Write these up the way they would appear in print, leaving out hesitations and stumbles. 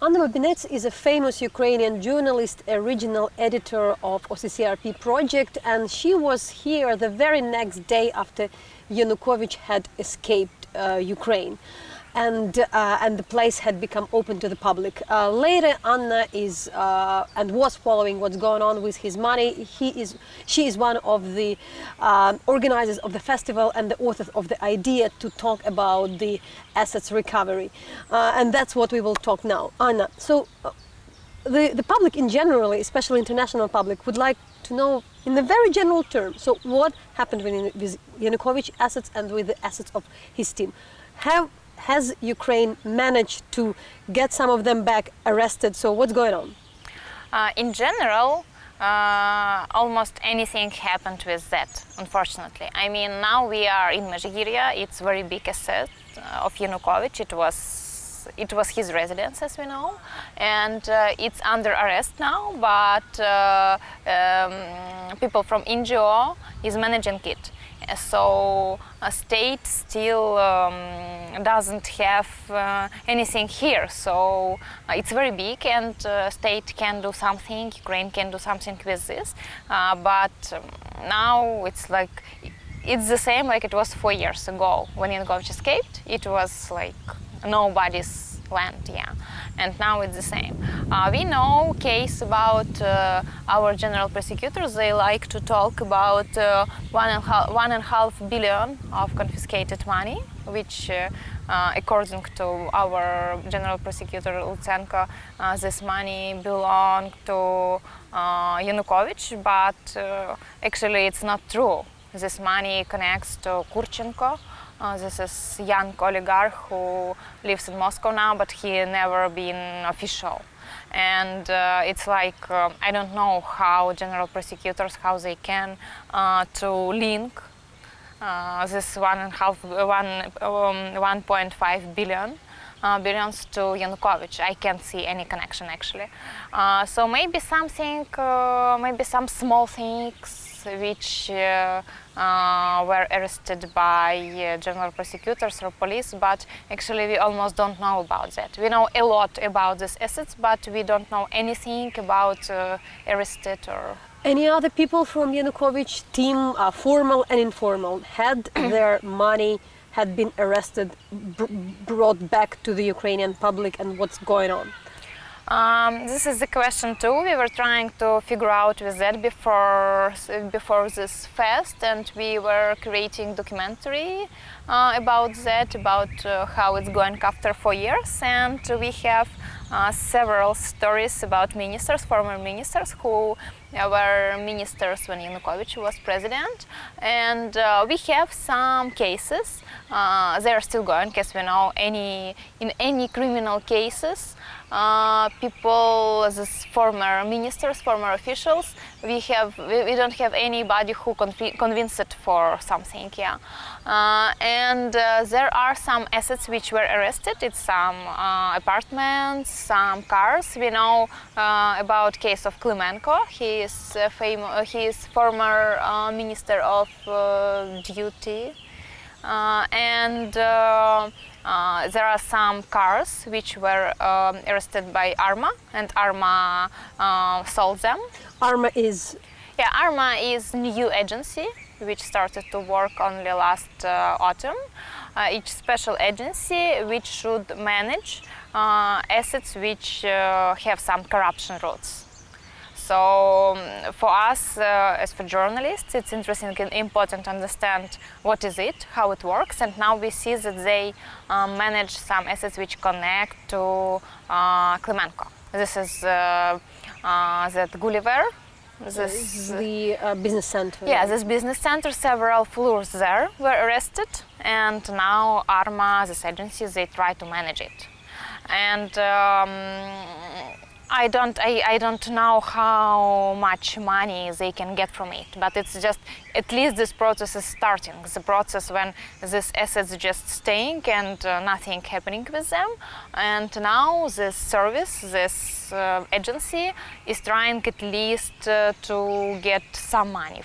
Anna Babinets is a famous Ukrainian journalist, a regional editor of OCCRP project, and she was here the very next day after Yanukovych had escaped Ukraine. And the place had become open to the public. Later, Anna is and was following what's going on with his money. She is one of the organizers of the festival and the author of the idea to talk about the assets recovery, and that's what we will talk now. Anna, so the public in general, especially international public, would like to know in the very general terms. So what happened with Yanukovych assets and with the assets of his team? Has Ukraine managed to get some of them back arrested? So what's going on? In general, almost anything happened with that, unfortunately. I mean, now we are in Mezhyhirya. It's a very big asset of Yanukovych. It was his residence, as we know, and it's under arrest now, but people from NGO is managing it. So a state still doesn't have anything here, so it's very big, and state can do something, Ukraine can do something with this, but now it's like, it's the same like it was 4 years ago when Yanukovych escaped. It was like nobody's land, yeah, and now it's the same. We know case about our general prosecutors. They like to talk about 1.5 billion of confiscated money, which according to our general prosecutor Lutsenko, this money belonged to Yanukovych, but actually it's not true. This money connects to Kurchenko. This is young oligarch who lives in Moscow now, but he never been official. And it's like, I don't know how general prosecutors, how they can to link this 1.5 billions to Yanukovych. I can't see any connection actually. So maybe something, maybe some small things which were arrested by general prosecutors or police, but actually we almost don't know about that. We know a lot about these assets, but we don't know anything about arrested or... Any other people from Yanukovych team, formal and informal, had their money had been arrested, brought back to the Ukrainian public, and what's going on? This is the question too. We were trying to figure out with that before this fest, and we were creating documentary about that, about how it's going after 4 years, and we have several stories about ministers, former ministers who were ministers when Yanukovych was president, and we have some cases. They are still going, as we know, in any criminal cases, people, these former ministers, former officials, we don't have anybody who convinced for something, yeah. And there are some assets which were arrested. It's some apartments, some cars. We know about case of Klimenko. He is former minister of duty, and there are some cars which were arrested by ARMA, and ARMA sold them. ARMA is? Yeah, ARMA is new agency which started to work only last autumn. Each special agency which should manage assets which have some corruption roots. So for us, as for journalists, it's interesting and important to understand what is it, how it works, and now we see that they manage some assets which connect to Klimenko. This is that Gulliver. This is the business center. Yeah, this business center, several floors there were arrested, and now ARMA, this agency, they try to manage it. And I don't know how much money they can get from it, but it's just, at least this process is starting. The process when these assets just staying and nothing happening with them. And now this service, this agency is trying at least to get some money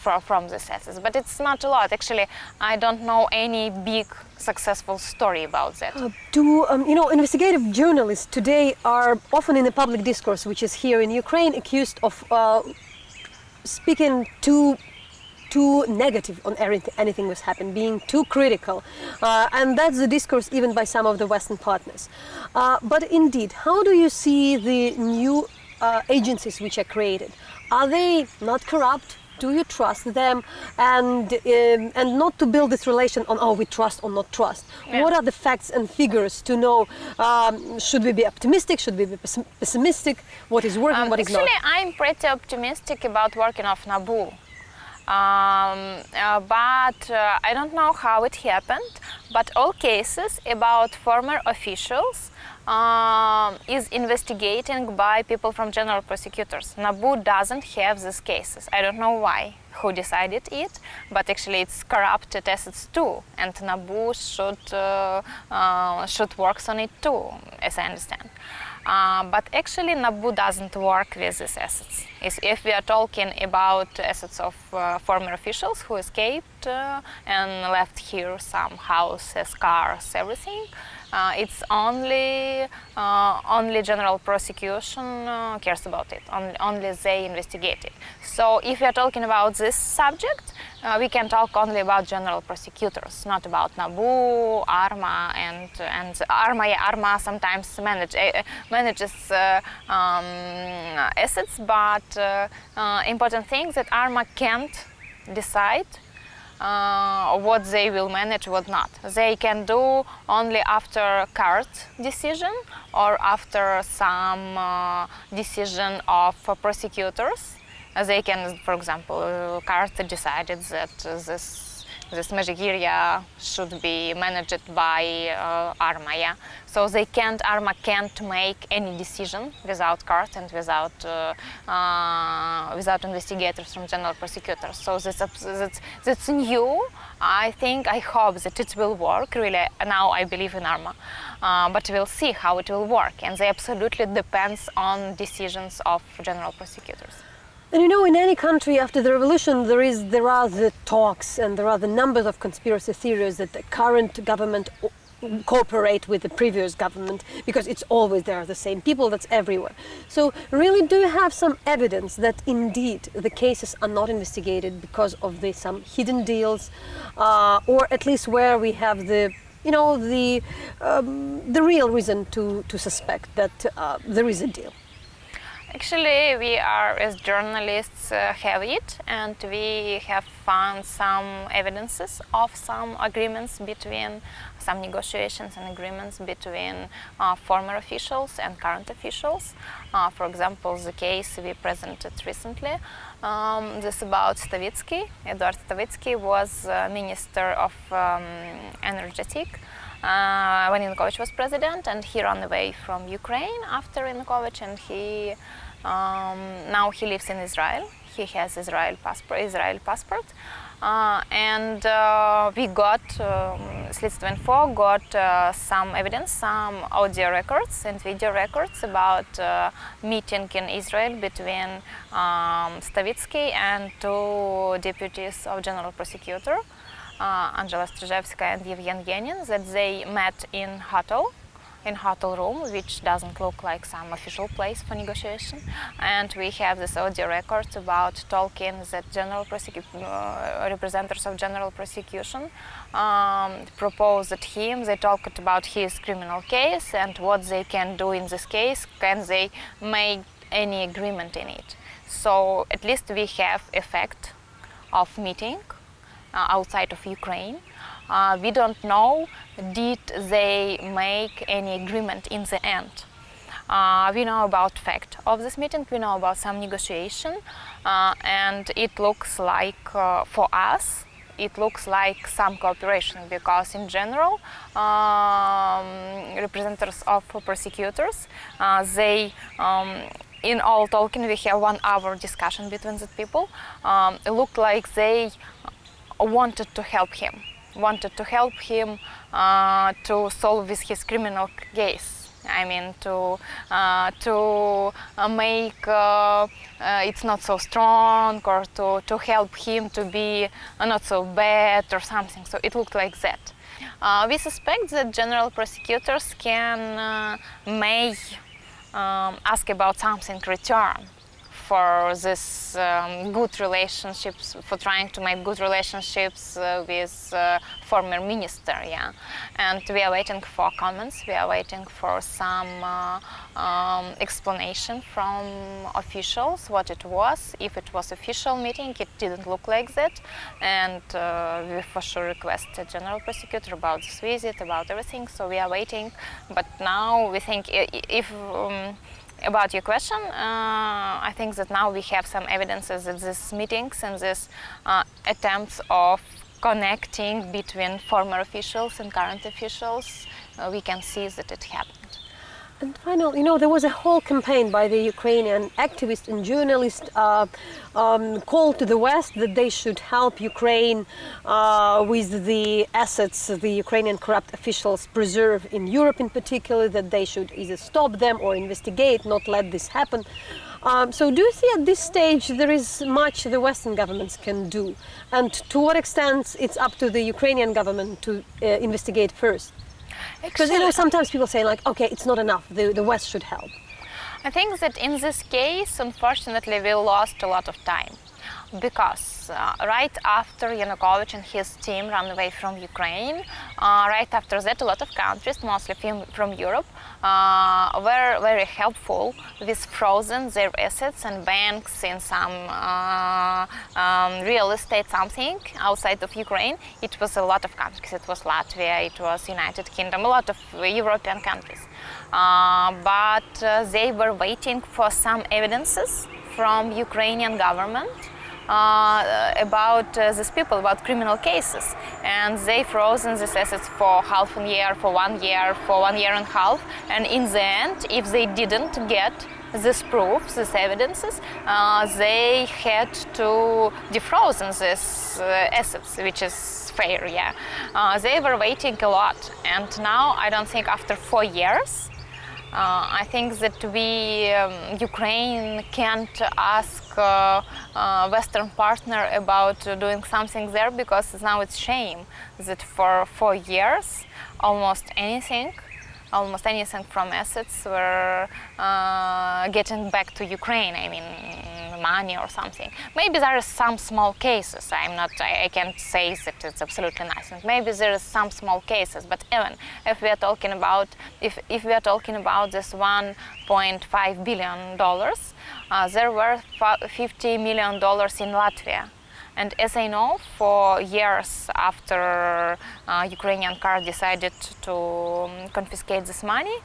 from these assets. But it's not a lot. Actually, I don't know any big successful story about that. Investigative journalists today are often in the public discourse, which is here in Ukraine, accused of speaking too negative on anything that's happened, being too critical. And that's the discourse even by some of the Western partners. But indeed, how do you see the new agencies which are created? Are they not corrupt? Do you trust them? And not to build this relation on we trust or not trust. Yeah. What are the facts and figures to know? Should we be optimistic? Should we be pessimistic? What is working? What is not? Actually, I'm pretty optimistic about working of NABU. But I don't know how it happened, but all cases about former officials is investigating by people from general prosecutors. NABU doesn't have these cases. I don't know why, who decided it, but actually it's corrupted assets too, and NABU should work on it too, as I understand. But actually NABU doesn't work with these assets. If we are talking about assets of former officials who escaped and left here some houses, cars, everything, it's only general prosecution cares about it. Only they investigate it. So if we are talking about this subject, we can talk only about general prosecutors, not about NABU, ARMA, and ARMA sometimes manages assets, but important thing that ARMA can't decide what they will manage, what not. They can do only after court decision or after some decision of prosecutors. They can, for example, court decided that this Mezhyhirya should be managed by ARMA. Yeah? So ARMA can't make any decision without court and without investigators from general prosecutors. So that's new. I hope that it will work. Really, now I believe in ARMA, but we'll see how it will work. And they absolutely depends on decisions of general prosecutors. And in any country after the revolution, there are the talks and there are the numbers of conspiracy theories that the current government cooperate with the previous government, because it's always there are the same people, that's everywhere. So really, do you have some evidence that indeed the cases are not investigated because of some hidden deals, or at least where we have the real reason to suspect that there is a deal? Actually, we are, as journalists, have it, and we have found some evidences of some agreements between, some negotiations and agreements between former officials and current officials. For example, the case we presented recently, this about Stavitsky. Eduard Stavitsky was Minister of Energy when Yanukovych was president, and he ran away from Ukraine after Yanukovych, and now he lives in Israel. He has Israeli passport, and we got Следственное info got some evidence, some audio records and video records about meeting in Israel between Stavitsky and two deputies of general prosecutor, Angela Strizhevskaya and Yevgen Yenin, that they met in hotel room, which doesn't look like some official place for negotiation. And we have this audio records about talking that representatives of general prosecution proposed him. They talked about his criminal case and what they can do in this case. Can they make any agreement in it? So at least we have effect of meeting outside of Ukraine. We don't know, did they make any agreement in the end. We know about fact of this meeting, we know about some negotiation, and it looks like, for us, it looks like some cooperation, because in general, representatives of prosecutors, they in all talking, we have 1 hour discussion between the people. It looked like they wanted to help him to solve with his criminal case. I mean, to make it's not so strong, or to help him to be not so bad or something. So it looked like that. We suspect that general prosecutors may ask about something return for this good relationships, for trying to make good relationships with former minister, yeah. And we are waiting for comments, we are waiting for some explanation from officials what it was. If it was official meeting, it didn't look like that, and we for sure request a general prosecutor about this visit, about everything, so we are waiting. But now we think if about your question, I think that now we have some evidences that these meetings and these attempts of connecting between former officials and current officials, we can see that it happened. And finally, you know, there was a whole campaign by the Ukrainian activists and journalists called to the West that they should help Ukraine with the assets the Ukrainian corrupt officials preserve in Europe in particular, that they should either stop them or investigate, not let this happen. So do you see at this stage there is much the Western governments can do? And to what extent it's up to the Ukrainian government to investigate first? Because, you know, sometimes people say, like, okay, it's not enough, the West should help. I think that in this case, unfortunately, we lost a lot of time. Because right after Yanukovych and his team ran away from Ukraine, right after that, a lot of countries, mostly from Europe, were very helpful with frozen their assets and banks in some real estate, something outside of Ukraine. It was a lot of countries. It was Latvia, it was United Kingdom, a lot of European countries. But they were waiting for some evidences from Ukrainian government about these people, about criminal cases, and they frozen these assets for half a year, for 1 year, for 1 year and a half, and in the end, if they didn't get this proof, these evidences, they had to defrozen these assets, which is fair, yeah. They were waiting a lot, and now I don't think after 4 years I think that Ukraine can't ask Western partner about doing something there, because now it's shame that for 4 years almost anything from assets were getting back to Ukraine. I mean, money or something. Maybe there are some small cases. I can't say that it's absolutely nothing. Maybe there is some small cases, but even if we are talking about this $1.5 billion, there were $50 million in Latvia. And as I know, for years after Ukrainian court decided to confiscate this money,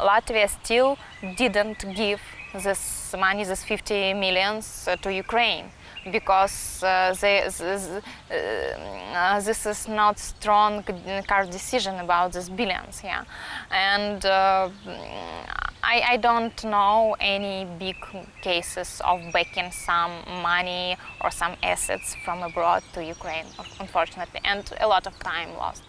Latvia still didn't give this money, this 50 millions, to Ukraine, because this is not strong court decision about these billions, yeah. And I don't know any big cases of backing some money or some assets from abroad to Ukraine, unfortunately, and a lot of time lost.